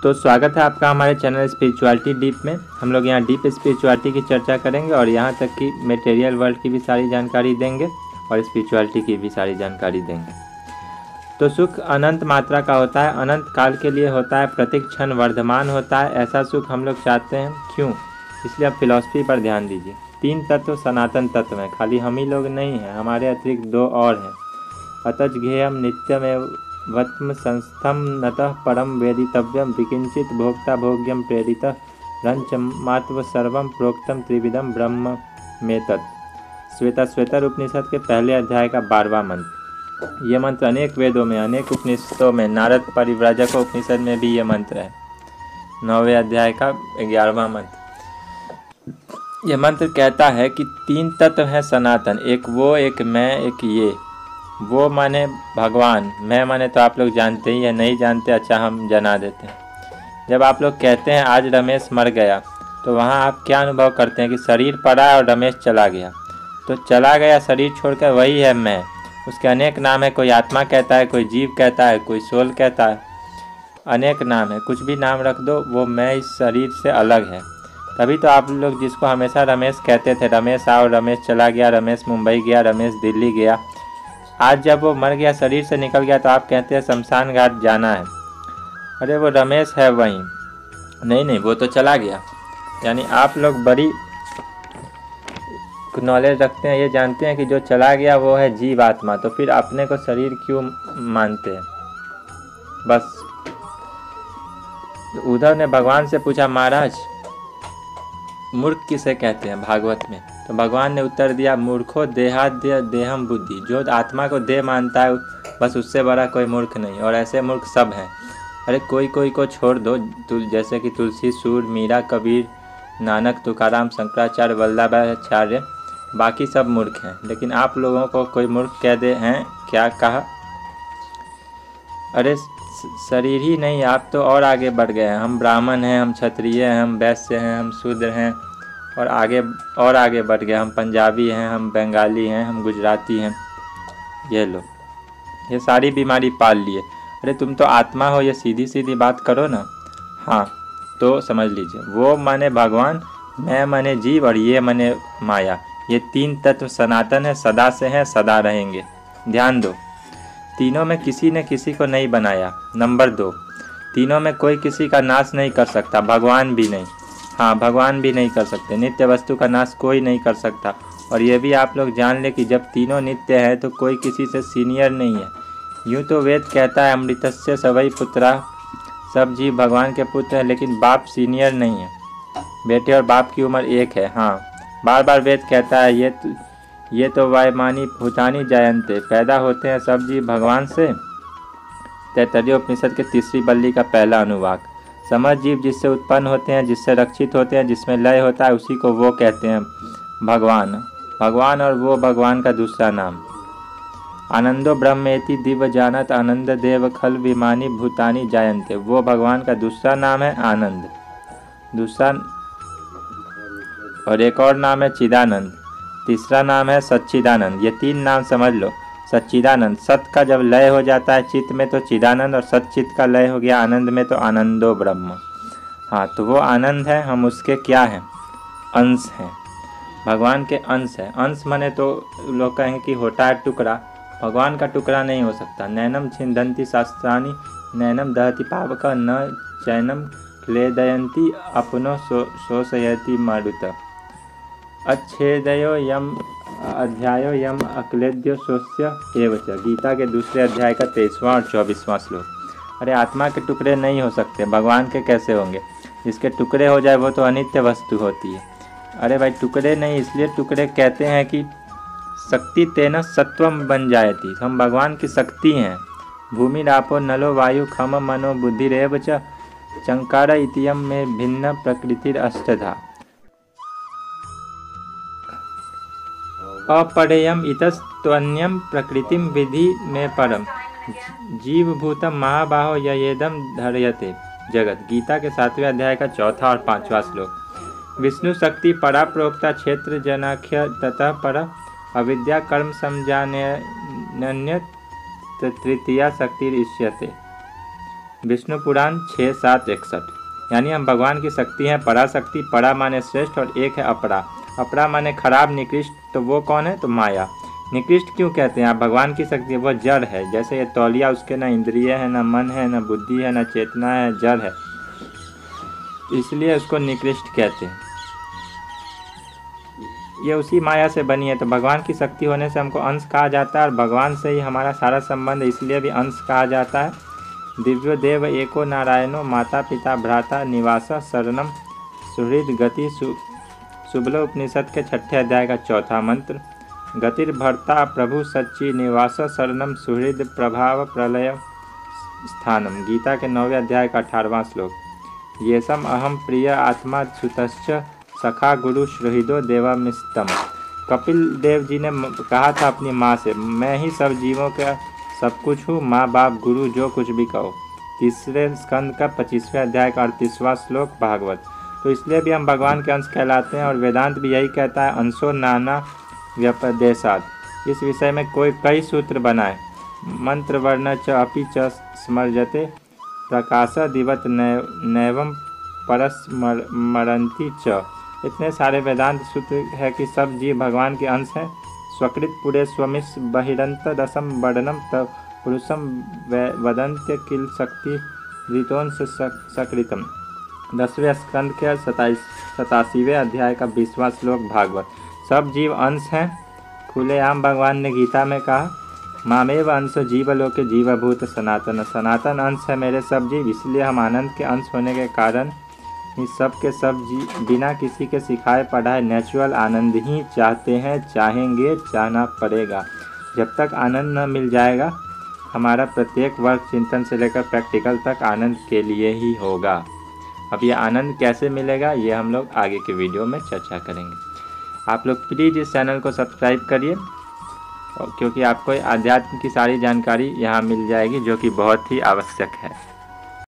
तो स्वागत है आपका हमारे चैनल स्पिरिचुअलिटी डीप में। हम लोग यहाँ डीप स्पिरिचुअलिटी की चर्चा करेंगे और यहाँ तक कि मटेरियल वर्ल्ड की भी सारी जानकारी देंगे और स्पिरिचुअलिटी की भी सारी जानकारी देंगे। तो सुख अनंत मात्रा का होता है, अनंत काल के लिए होता है, प्रत्येक क्षण वर्धमान होता है। ऐसा सुख हम लोग चाहते हैं, क्यों? इसलिए आप फिलॉसफी पर ध्यान दीजिए। 3 तत्व सनातन तत्व हैं, खाली हम ही लोग नहीं हैं, हमारे अतिरिक्त 2 और हैं। अतच ज्ञेयम नित्यमेव वत्म संस्थम नतः परम वेदितव्यम विकिंचित भोक्ता भोग्यम प्रेरित रंचमात्व सर्वम प्रोक्तम त्रिविधम ब्रह्म में तत्। श्वेतर उपनिषद के पहले अध्याय का 12वां मंत्र। ये मंत्र अनेक वेदों में, अनेक उपनिषदों में, नारद परिव्राजक उपनिषद में भी ये मंत्र है। 9वें अध्याय का 11वां मंत्र। ये मंत्र कहता है कि 3 तत्व हैं सनातन, एक वो, एक मैं, एक ये। वो माने भगवान, मैं माने तो आप लोग जानते ही हैं, नहीं जानते अच्छा हम जना देते हैं। जब आप लोग कहते हैं आज रमेश मर गया, तो वहाँ आप क्या अनुभव करते हैं कि शरीर पड़ा है और रमेश चला गया। तो चला गया शरीर छोड़कर, वही है मैं। उसके अनेक नाम है, कोई आत्मा कहता है, कोई जीव कहता है, कोई सोल कहता है, अनेक नाम है। कुछ भी नाम रख दो, वो मैं इस शरीर से अलग है। तभी तो आप लोग जिसको हमेशा रमेश कहते थे, रमेश आओ, रमेश चला गया, रमेश मुंबई गया, रमेश दिल्ली गया, आज जब वो मर गया, शरीर से निकल गया, तो आप कहते हैं शमशान घाट जाना है। अरे वो रमेश है वहीं, नहीं वो तो चला गया। यानी आप लोग बड़ी नॉलेज रखते हैं, ये जानते हैं कि जो चला गया वो है जीव आत्मा, तो फिर अपने को शरीर क्यों मानते हैं? बस उद्धव ने भगवान से पूछा, महाराज मूर्ख किसे कहते हैं भागवत में? तो भगवान ने उत्तर दिया, मूर्खो देहाद्य देहम बुद्धि। जो आत्मा को देह मानता है बस उससे बड़ा कोई मूर्ख नहीं, और ऐसे मूर्ख सब हैं। अरे कोई को छोड़ दो, जैसे कि तुलसी, सूर, मीरा, कबीर, नानक, तुकाराम, शंकराचार्य, वल्लभाचार्य, बाकी सब मूर्ख हैं। लेकिन आप लोगों को कोई मूर्ख कह दे हैं, क्या कहा? अरे शरीर ही नहीं, आप तो और आगे बढ़ गए हैं। हम ब्राह्मण हैं, हम क्षत्रिय हैं, हम वैश्य हैं, हम शूद्र हैं, और आगे बढ़ गए। हम पंजाबी हैं, हम बंगाली हैं, हम गुजराती हैं। ये लो, ये सारी बीमारी पाल लिए। अरे तुम तो आत्मा हो, ये सीधी सीधी बात करो ना। हाँ तो समझ लीजिए, वो माने भगवान, मैं माने जीव, और ये माने माया। ये 3 तत्व सनातन है, सदा से हैं, सदा रहेंगे। ध्यान दो, तीनों में किसी ने किसी को नहीं बनाया। नंबर 2, तीनों में कोई किसी का नाश नहीं कर सकता, भगवान भी नहीं। हाँ, भगवान भी नहीं कर सकते। नित्य वस्तु का नाश कोई नहीं कर सकता। और ये भी आप लोग जान ले कि जब तीनों नित्य है तो कोई किसी से सीनियर नहीं है। यूँ तो वेद कहता है अमृतस्य सवै पुत्रा, सब जीव भगवान के पुत्र हैं, लेकिन बाप सीनियर नहीं है। बेटे और बाप की उम्र एक है। हाँ, बार बार वेद कहता है ये तो वायमानी भूतानी जायन्ते, पैदा होते हैं सब जीव भगवान से। तैत्तरीय उपनिषद के 3री बल्ली का पहला अनुवाक। समस्त जीव जिससे उत्पन्न होते हैं, जिससे रक्षित होते हैं, जिसमें लय होता है, उसी को वो कहते हैं भगवान और वो भगवान का दूसरा नाम। आनंदो ब्रह्मेति दिव्य जानत आनंद देव खल विमानी भूतानी जायन्ते, वो भगवान का दूसरा नाम है आनंद। दूसरा और एक और नाम है चिदानंद, तीसरा नाम है सच्चिदानंद। ये 3 नाम समझ लो। सच्चिदानंद, सत का जब लय हो जाता है चित्त में तो चिदानंद, और सच्चित का लय हो गया आनंद में तो आनंदो ब्रह्म। हाँ, तो वो आनंद है, हम उसके क्या हैं? अंश हैं, भगवान के अंश है। अंश माने तो लोग कहेंगे कि होता है टुकड़ा, भगवान का टुकड़ा नहीं हो सकता। नैनम छिन्दन्ति शास्त्राणि नैनम दहति पावक न चैनम क्लेदयन्ति अपनो शोषयति मारुत। अच्छेदयो यम अध्यायो यम अक्लेद्यो शोष्य एवच। गीता के 2 अध्याय का 23वां और 24वां श्लोक। अरे आत्मा के टुकड़े नहीं हो सकते, भगवान के कैसे होंगे? जिसके टुकड़े हो जाए वो तो अनित्य वस्तु होती है। अरे भाई टुकड़े नहीं, इसलिए टुकड़े कहते हैं कि शक्ति तेन सत्वम बन जायती, हम भगवान की शक्ति हैं। भूमि रापो नलो वायु खम मनो बुद्धिरेव च चंकार इतियम में भिन्न प्रकृतिर अष्टधा। अपरेयम इतस्त्वन्यम प्रकृतिम विधि में परम जीवभूतम महाबाहो ययेदम धर्यते जगत। गीता के 7वें अध्याय का 4था और 5वां श्लोक। विष्णु शक्ति परा प्रोक्ता क्षेत्र जनाख्य ततः पर अविद्या कर्म समझान्य तृतीया शक्ति इष्यते। विष्णु पुराण 6-7-61। यानी हम भगवान की शक्ति हैं पराशक्ति। परा माने श्रेष्ठ और एक है अपरा। अपरा माने खराब निकृष्ट। तो वो कौन है? तो माया। निकृष्ट क्यों कहते हैं? आप भगवान की शक्ति वो जड़ है। जैसे ये तौलिया, उसके ना इंद्रिय है, ना मन है, ना बुद्धि है, ना चेतना है, जड़ है, इसलिए उसको निकृष्ट कहते हैं। ये उसी माया से बनी है। तो भगवान की शक्ति होने से हमको अंश कहा जाता है और भगवान से ही हमारा सारा संबंध है, इसलिए भी अंश कहा जाता है। दिव्यो देव एको नारायणो माता पिता भ्राता निवास शरणम सुहृद गति शुभलो उपनिषद के 6ठे अध्याय का 4था मंत्र। गतिर्भर्ता प्रभु सच्ची निवास शरणम सुहृद प्रभाव प्रलय स्थानम। गीता के 9वें अध्याय का 18वां श्लोक। येषम अहम प्रिय आत्मा सुतश्च सखा गुरु सुहृदो देवमिस्तम। कपिल देव जी ने कहा था अपनी माँ से, मैं ही सब जीवों का सब कुछ हूँ, माँ बाप गुरु जो कुछ भी कहो। 3रे स्कंद का 25वें अध्याय का 38वां श्लोक भागवत। तो इसलिए भी हम भगवान के अंश कहलाते हैं और वेदांत भी यही कहता है, अंशो नाना व्यपदेशात्। इस विषय में कोई कई सूत्र बनाए। मंत्र वर्ण च अपि च स्मर्जते प्रकाश दिवत नैवम परस्मरन्ति च। इतने सारे वेदांत सूत्र है कि सब जीव भगवान के अंश हैं। स्वकृत पुरे स्वमिश बहिरंत रसम वर्णनम तब पुरुषम वदंत्य किल शक्ति ऋतोंश सकृतम। 10वें स्कंद के 87वें अध्याय का 20वां श्लोक भागवत। सब जीव अंश हैं। खुलेआम भगवान ने गीता में कहा, मामेव अंश जीवलोके जीवभूत सनातन। सनातन अंश है मेरे सब जीव, इसलिए हम आनंद के अंश होने के कारण ही सब के सब जीव बिना किसी के सिखाए पढ़ाए नेचुरल आनंद ही चाहते हैं, चाहेंगे, चाहना पड़ेगा। जब तक आनंद न मिल जाएगा, हमारा प्रत्येक वर्ग चिंतन से लेकर प्रैक्टिकल तक आनंद के लिए ही होगा। अब ये आनंद कैसे मिलेगा, ये हम लोग आगे के वीडियो में चर्चा करेंगे। आप लोग प्लीज़ इस चैनल को सब्सक्राइब करिए, क्योंकि आपको आध्यात्म की सारी जानकारी यहाँ मिल जाएगी, जो कि बहुत ही आवश्यक है।